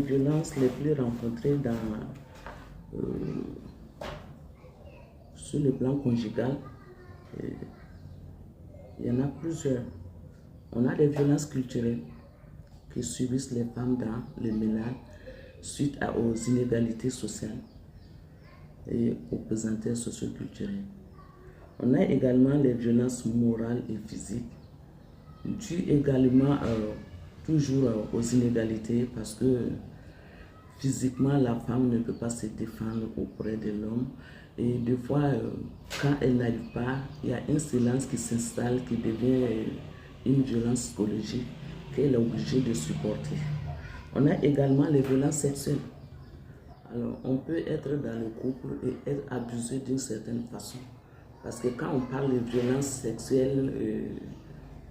violences les plus rencontrées euh, sur le plan conjugal, il y en a plusieurs. On a des violences culturelles que subissent les femmes dans les ménages suite aux inégalités sociales et aux pesanteurs socioculturels. On a également les violences morales et physiques, dues également toujours aux inégalités, parce que physiquement la femme ne peut pas se défendre auprès de l'homme, et des fois quand elle n'arrive pas, il y a un silence qui s'installe, qui devient une violence psychologique qu'elle est obligée de supporter. On a également les violences sexuelles. Alors, on peut être dans le couple et être abusé d'une certaine façon. Parce que quand on parle de violences sexuelles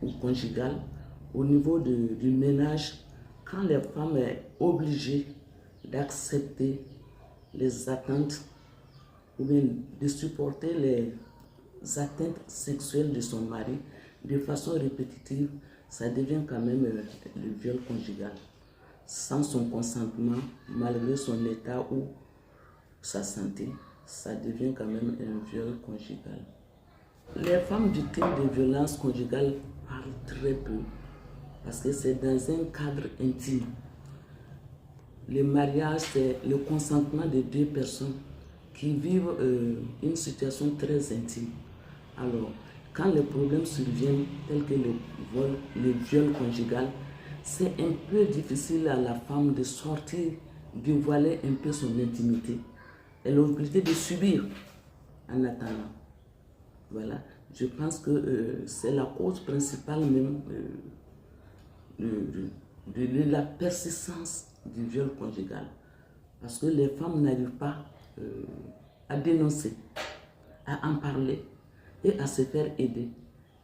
ou conjugales, au niveau du ménage, quand les femmes sont obligées d'accepter les attentes ou bien de supporter les atteintes sexuelles de son mari de façon répétitive, ça devient quand même le viol conjugal. Sans son consentement, malgré son état ou sa santé, ça devient quand même un viol conjugal. Les femmes victimes de violences conjugales parlent très peu parce que c'est dans un cadre intime. Le mariage, c'est le consentement de deux personnes qui vivent une situation très intime. Alors, quand les problèmes surviennent, tels que le viol conjugal, c'est un peu difficile à la femme de sortir, de voiler un peu son intimité. Elle est obligée de subir en attendant. Voilà, je pense que c'est la cause principale même de la persistance du viol conjugal. Parce que les femmes n'arrivent pas à dénoncer, à en parler et à se faire aider.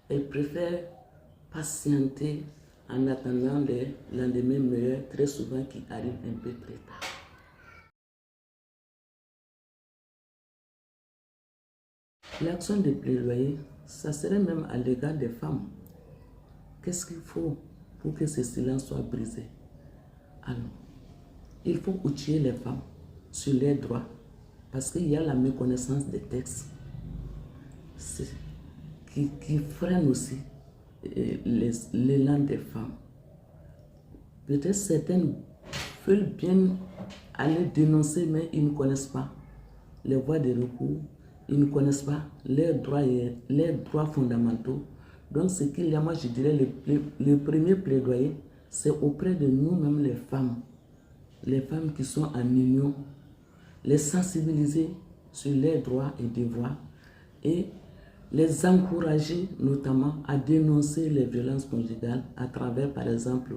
Elles préfèrent patienter en attendant les lendemains meilleurs, très souvent qui arrivent un peu très tard. L'action de plaidoyer, ça serait même à l'égard des femmes. Qu'est-ce qu'il faut pour que ce silence soit brisé? Alors, il faut outiller les femmes sur leurs droits, parce qu'il y a la méconnaissance des textes qui freine aussi l'élan des femmes. Peut-être certaines veulent bien aller dénoncer, mais ils ne connaissent pas les voies de recours, ils ne connaissent pas leurs droits fondamentaux. Donc, ce qu'il y a, moi je dirais, le premier plaidoyer, c'est auprès de nous-mêmes les femmes qui sont en union, les sensibiliser sur leurs droits et devoirs et les encourager notamment à dénoncer les violences conjugales à travers, par exemple,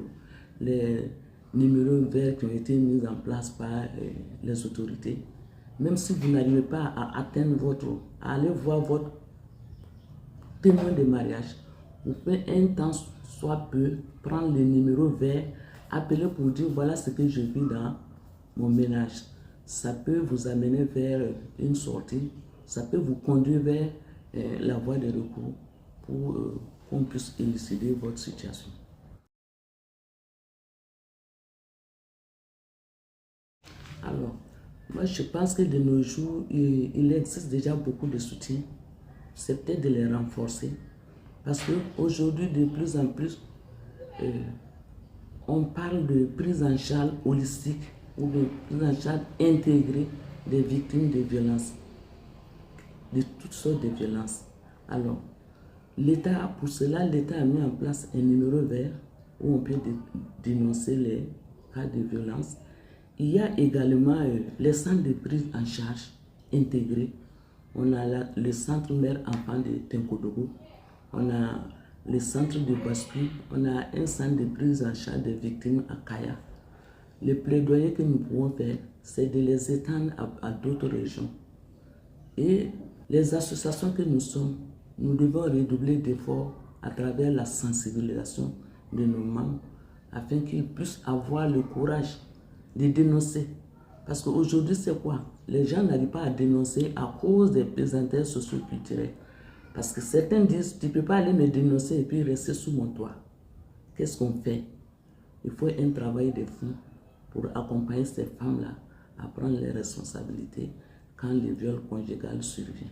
les numéros verts qui ont été mis en place par les autorités. Même si vous n'arrivez pas à atteindre à aller voir votre témoin de mariage, vous pouvez un temps soit peu prendre le numéro vert, appeler pour dire voilà ce que je vis dans mon ménage. Ça peut vous amener vers une sortie, ça peut vous conduire vers la voie de recours pour qu'on puisse élucider votre situation. Alors, moi je pense que de nos jours, il existe déjà beaucoup de soutien. C'est peut-être de les renforcer. Parce qu'aujourd'hui, de plus en plus, on parle de prise en charge holistique ou de prise en charge intégrée des victimes de violences, de toutes sortes de violences. Alors, l'État, pour cela, l'État a mis en place un numéro vert où on peut dénoncer les cas de violence. Il y a également les centres de prise en charge intégrés. On a le centre mère-enfant de Tenkodogo, on a le centre de Baspi, on a un centre de prise en charge des victimes à Kaya. Le plaidoyer que nous pouvons faire, c'est de les étendre à d'autres régions. Et les associations que nous sommes, nous devons redoubler d'efforts à travers la sensibilisation de nos membres afin qu'ils puissent avoir le courage de dénoncer. Parce qu'aujourd'hui, c'est quoi? Les gens n'arrivent pas à dénoncer à cause des pesanteurs socio-culturels. Parce que certains disent, tu ne peux pas aller me dénoncer et puis rester sous mon toit. Qu'est-ce qu'on fait? Il faut un travail de fond pour accompagner ces femmes-là à prendre les responsabilités quand le viol conjugal survient.